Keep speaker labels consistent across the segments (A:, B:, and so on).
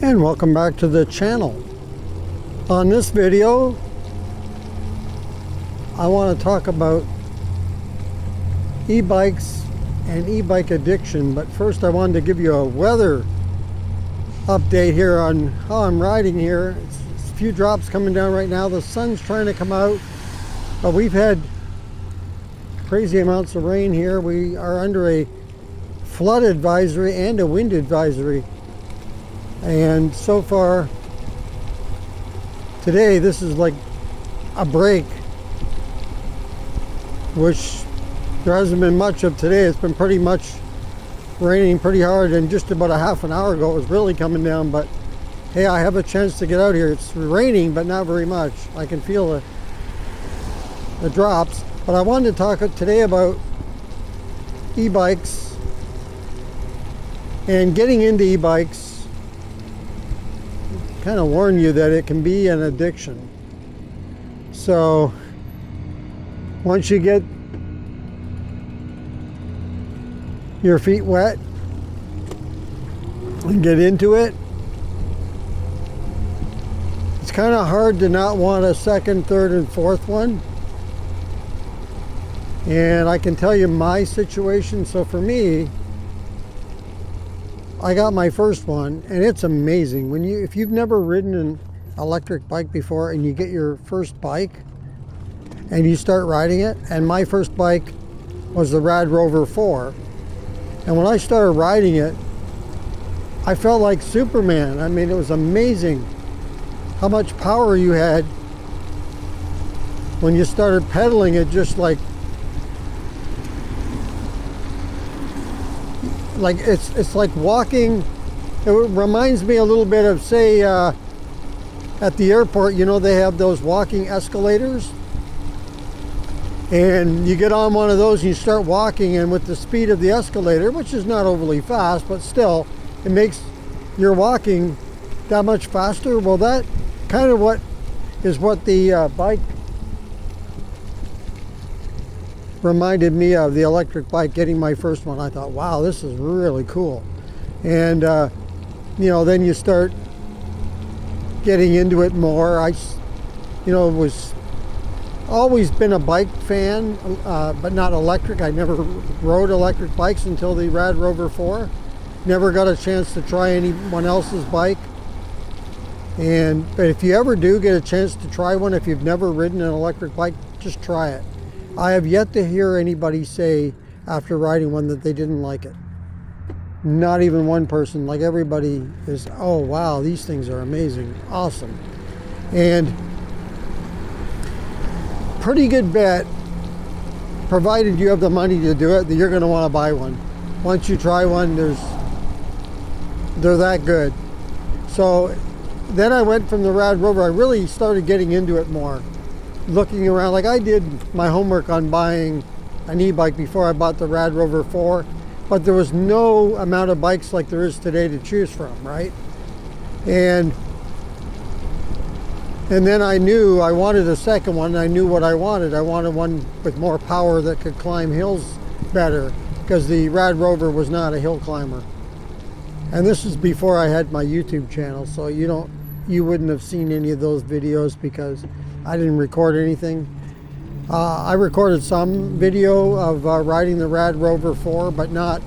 A: And welcome back to the channel. On this video I want to talk about e-bikes and e-bike addiction, but first I wanted to give you a weather update here on how I'm riding here. It's a few drops coming down right now. The sun's trying to come out, but we've had crazy amounts of rain here. We are under a flood advisory and a wind advisory. And so far today, this is like a break, which there hasn't been much of today. It's been pretty much raining pretty hard, and just about a half an hour ago it was really coming down. But hey, I have a chance to get out here. It's raining, but not very much. I can feel the drops. But I wanted to talk today about e-bikes and getting into e-bikes. Kind of warn you that it can be an addiction. So once you get your feet wet and get into it, it's kind of hard to not want a second, third, and fourth one. And I can tell you my situation. So for me, I got my first one, and it's amazing. If you've never ridden an electric bike before and you get your first bike and you start riding it, and my first bike was the Rad Rover 4, and when I started riding it, I felt like Superman. I mean, it was amazing how much power you had when you started pedaling it. Just like it's like walking. It reminds me a little bit of, say, at the airport, you know, they have those walking escalators, and you get on one of those and you start walking, and with the speed of the escalator, which is not overly fast, but still it makes your walking that much faster. Well, that kind of what the bike reminded me of, the electric bike. Getting my first one, I thought, wow, this is really cool. And you know, then you start getting into it more. I was always been a bike fan, but not electric. I never rode electric bikes until the Rad Rover 4. Never got a chance to try anyone else's bike. But if you ever do get a chance to try one, if you've never ridden an electric bike, just try it. I have yet to hear anybody say after riding one that they didn't like it. Not even one person. Like, everybody is, oh wow, these things are amazing, awesome. And pretty good bet, provided you have the money to do it, that you're going to want to buy one. Once you try one, they're that good. So then I went from the Rad Rover. I really started getting into it more, looking around. Like, I did my homework on buying an e-bike before I bought the Rad Rover 4, but there was no amount of bikes like there is today to choose from, right? And then I knew I wanted a second one. I knew what I wanted. I wanted one with more power that could climb hills better, because the Rad Rover was not a hill climber. And this is before I had my YouTube channel, so you wouldn't have seen any of those videos because I didn't record anything. I recorded some video of riding the Rad Rover 4, but not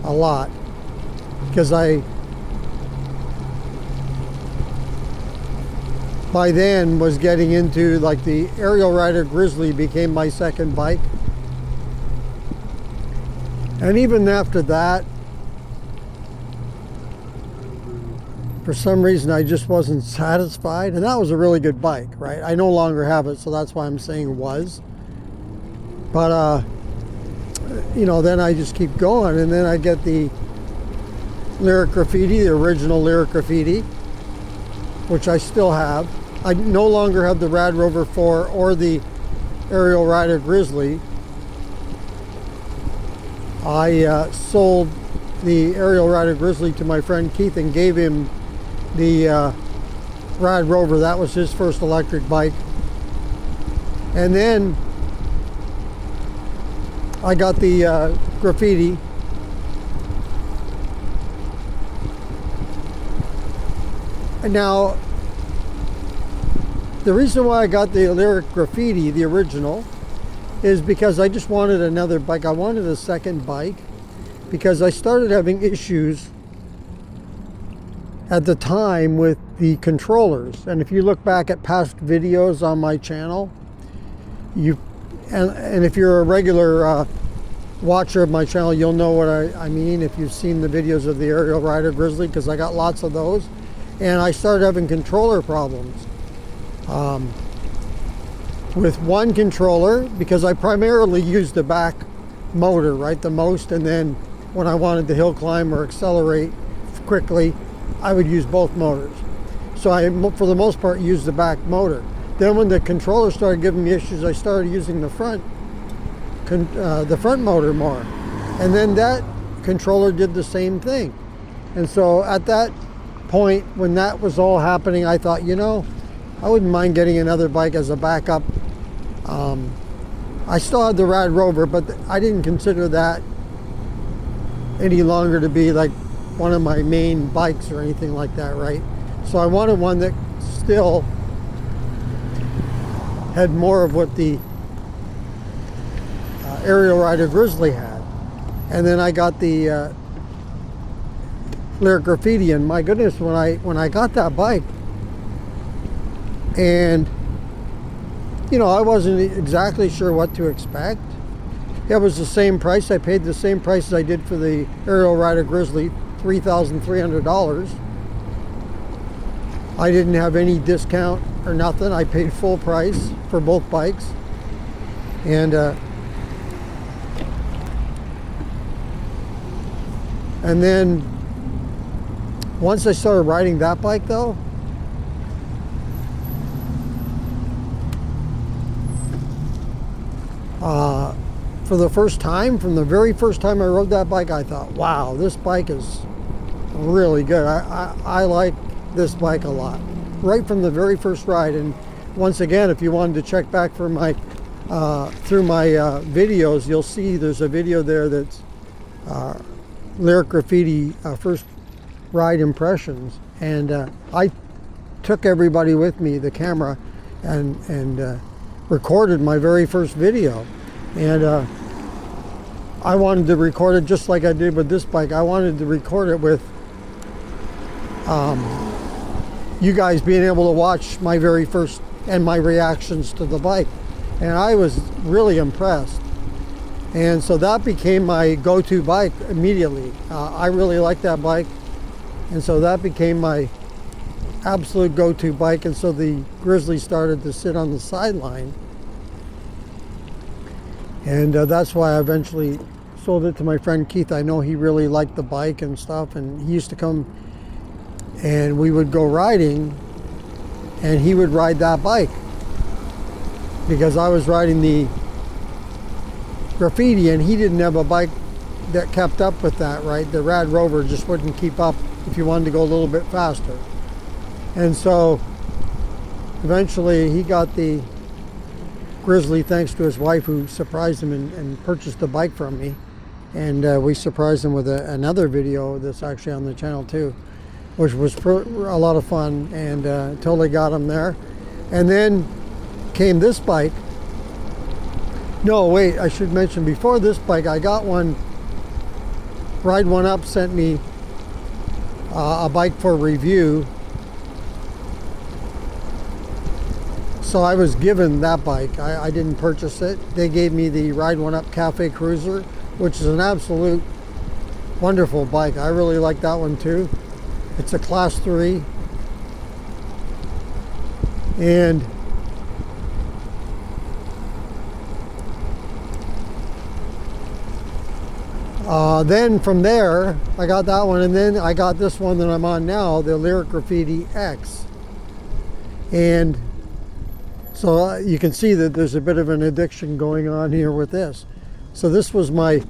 A: a lot, because by then was getting into, like, the Aerial Rider Grizzly became my second bike. And even after that, for some reason, I just wasn't satisfied. And that was a really good bike, right? I no longer have it, so that's why I'm saying was. But, you know, then I just keep going. And then I get the Lyric Graffiti, the original Lyric Graffiti, which I still have. I no longer have the Rad Rover 4 or the Aerial Rider Grizzly. I sold the Aerial Rider Grizzly to my friend Keith and gave him the Rad Rover. That was his first electric bike. And then I got the Graffiti, Now, the reason why I got the Lyric Graffiti, the original, is because I just wanted another bike. I wanted a second bike because I started having issues at the time with the controllers. And if you look back at past videos on my channel, and if you're a regular watcher of my channel, you'll know what I mean if you've seen the videos of the Aerial Rider Grizzly, because I got lots of those. And I started having controller problems with one controller, because I primarily used the back motor, right, the most, and then when I wanted to hill climb or accelerate quickly, I would use both motors. So I, for the most part, used the back motor. Then when the controller started giving me issues, I started using the front motor more. And then that controller did the same thing. And so at that point, when that was all happening, I thought, you know, I wouldn't mind getting another bike as a backup. I still had the Rad Rover, but I didn't consider that any longer to be like one of my main bikes or anything like that, right? So I wanted one that still had more of what the Aerial Rider Grizzly had. And then I got the Lyric Graffiti, and my goodness, when I got that bike, and you know, I wasn't exactly sure what to expect. It was the same price. I paid the same price as I did for the Aerial Rider Grizzly, $3,300. I didn't have any discount or nothing. I paid full price for both bikes. And then once I started riding that bike though, for the first time, from the very first time I rode that bike, I thought, wow, this bike is really good. I like this bike a lot, right from the very first ride. And once again, if you wanted to check back for my through my videos, you'll see there's a video there that's Lyric Graffiti first ride impressions, and I took everybody with me, the camera, and recorded my very first video. And I wanted to record it just like I did with this bike. I wanted to record it with you guys being able to watch my very first and my reactions to the bike. And I was really impressed. And so that became my go-to bike immediately. I really liked that bike. And so that became my absolute go-to bike. And so the Grizzly started to sit on the sideline. And that's why I eventually sold it to my friend Keith. I know he really liked the bike and stuff, and he used to come and we would go riding, and he would ride that bike because I was riding the Graffiti, and he didn't have a bike that kept up with that, right? The Rad Rover just wouldn't keep up if you wanted to go a little bit faster. And so eventually he got the Grizzly thanks to his wife, who surprised him and purchased the bike from me. And we surprised him with another video that's actually on the channel too, which was a lot of fun, and totally got him there. And then came this bike. No, wait, I should mention, before this bike, I got one. Ride One Up sent me a bike for review. So I was given that bike. I didn't purchase it. They gave me the Ride One Up Cafe Cruiser, which is an absolute wonderful bike. I really like that one too. It's a Class 3. And then from there, I got that one, and then I got this one that I'm on now, the Lyric Graffiti X. And so you can see that there's a bit of an addiction going on here with this. So this was my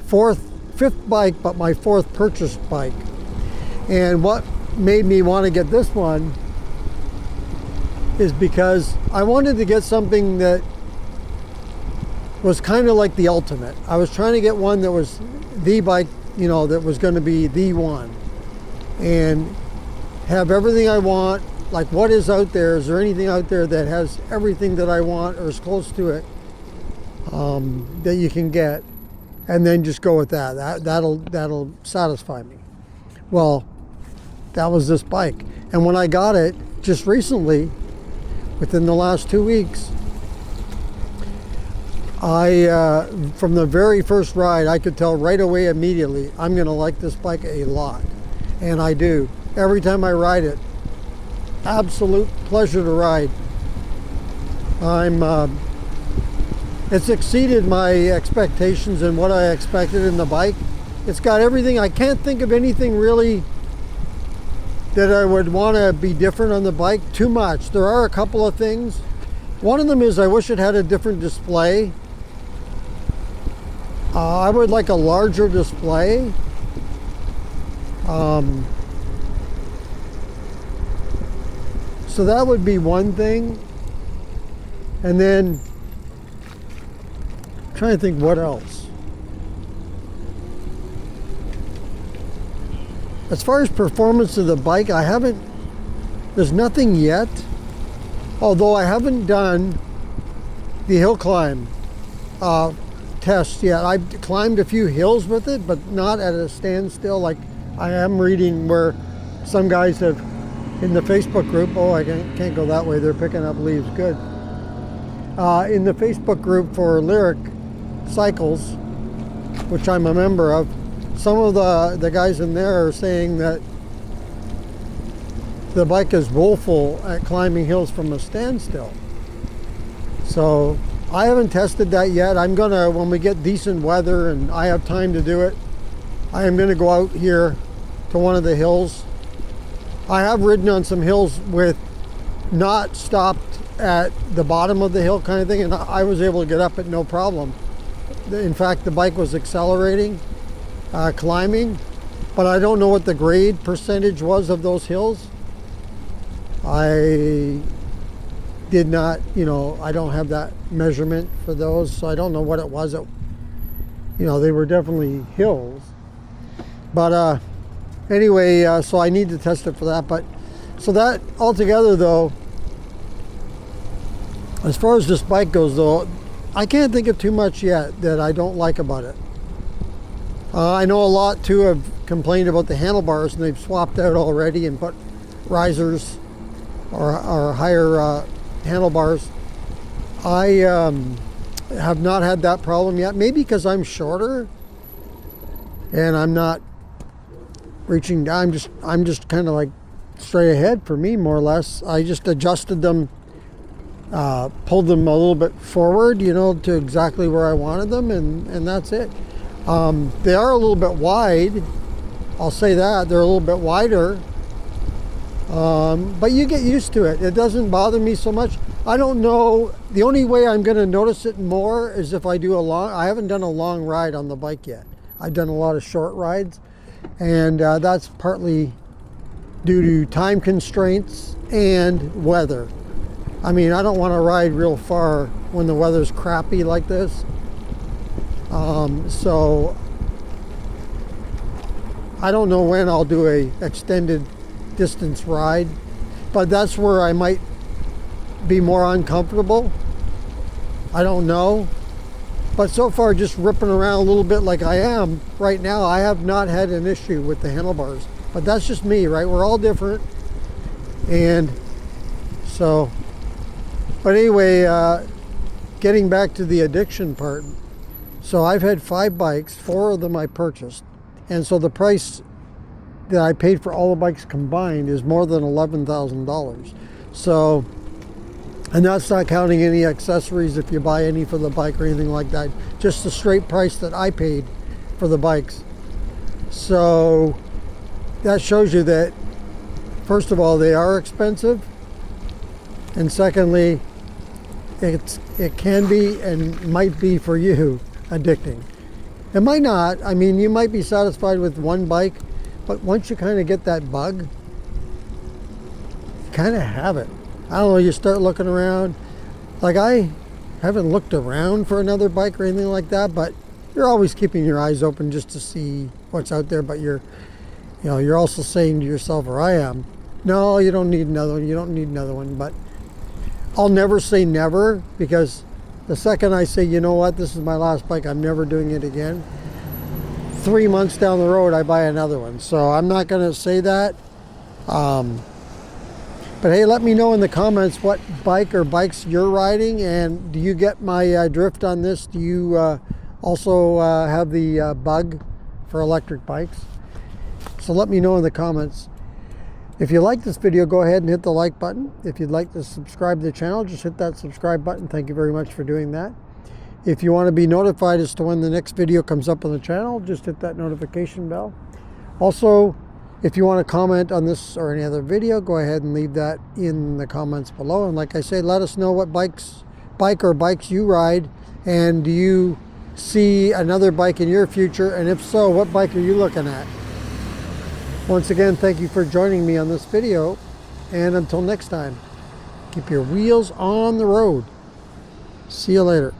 A: fifth bike, but my fourth purchased bike. And what made me want to get this one is because I wanted to get something that was kind of like the ultimate. I was trying to get one that was the bike, you know, that was going to be the one. And have everything I want. Like, what is out there? Is there anything out there that has everything that I want or is close to it, that you can get? And then just go with that. That'll satisfy me. Well, that was this bike. And when I got it just recently, within the last 2 weeks, from the very first ride, I could tell right away immediately, I'm gonna like this bike a lot. And I do. Every time I ride it, absolute pleasure to ride. It's exceeded my expectations and what I expected in the bike. It's got everything. I can't think of anything really that I would want to be different on the bike too much. There are a couple of things. One of them is I wish it had a different display. I would like a larger display. So that would be one thing. And then I'm trying to think what else. As far as performance of the bike, there's nothing yet. Although I haven't done the hill climb test yet. I've climbed a few hills with it, but not at a standstill. Like I am reading where some guys have in the Facebook group. Oh, I can't go that way. They're picking up leaves. Good. In the Facebook group for Lyric Cycles, which I'm a member of, some of the guys in there are saying that the bike is woeful at climbing hills from a standstill. So I haven't tested that yet. I'm gonna, when we get decent weather and I have time to do it, I am gonna go out here to one of the hills. I have ridden on some hills with not stopped at the bottom of the hill kind of thing, and I was able to get up at no problem. In fact, the bike was accelerating, climbing, but I don't know what the grade percentage was of those hills. I did not, I don't have that measurement for those, so I don't know what it was. They were definitely hills. But anyway, so I need to test it for that. But so that altogether, though, as far as this bike goes, though, I can't think of too much yet that I don't like about it. I know a lot, too, have complained about the handlebars, and they've swapped out already and put risers or higher handlebars. I have not had that problem yet. Maybe because I'm shorter and I'm not reaching down. I'm just kind of like straight ahead for me, more or less. I just adjusted them, pulled them a little bit forward, to exactly where I wanted them, and that's it. They are a little bit wide. I'll say that. They're a little bit wider. But you get used to it. It doesn't bother me so much. I don't know. The only way I'm going to notice it more is if I do I haven't done a long ride on the bike yet. I've done a lot of short rides, and that's partly due to time constraints and weather. I mean, I don't want to ride real far when the weather's crappy like this. So I don't know when I'll do a extended distance ride, but that's where I might be more uncomfortable. I don't know. But so far, just ripping around a little bit like I am right now, I have not had an issue with the handlebars. But that's just me, right? We're all different. And so, but anyway, getting back to the addiction part. So I've had 5 bikes, 4 of them I purchased. And so the price that I paid for all the bikes combined is more than $11,000. So, and that's not counting any accessories if you buy any for the bike or anything like that. Just the straight price that I paid for the bikes. So that shows you that, first of all, they are expensive. And secondly, it can be and might be for you addicting. It might not. I mean, you might be satisfied with one bike, but once you kind of get that bug, you kind of have it. I don't know, you start looking around. Like, I haven't looked around for another bike or anything like that, but you're always keeping your eyes open just to see what's out there. But you're also saying to yourself, or I am, No, you don't need another one. You don't need another one. But I'll never say never, because the second I say, you know what, this is my last bike, I'm never doing it again, 3 months down the road, I buy another one. So I'm not going to say that. But hey, let me know in the comments what bike or bikes you're riding, and do you get my drift on this? Do you also have the bug for electric bikes? So let me know in the comments. If you like this video, go ahead and hit the like button. If you'd like to subscribe to the channel, just hit that subscribe button. Thank you very much for doing that. If you want to be notified as to when the next video comes up on the channel, just hit that notification bell. Also, if you want to comment on this or any other video, go ahead and leave that in the comments below. And like I say, let us know what bike or bikes you ride, and do you see another bike in your future, and if so, what bike are you looking at? Once again, thank you for joining me on this video, and until next time, keep your wheels on the road. See you later.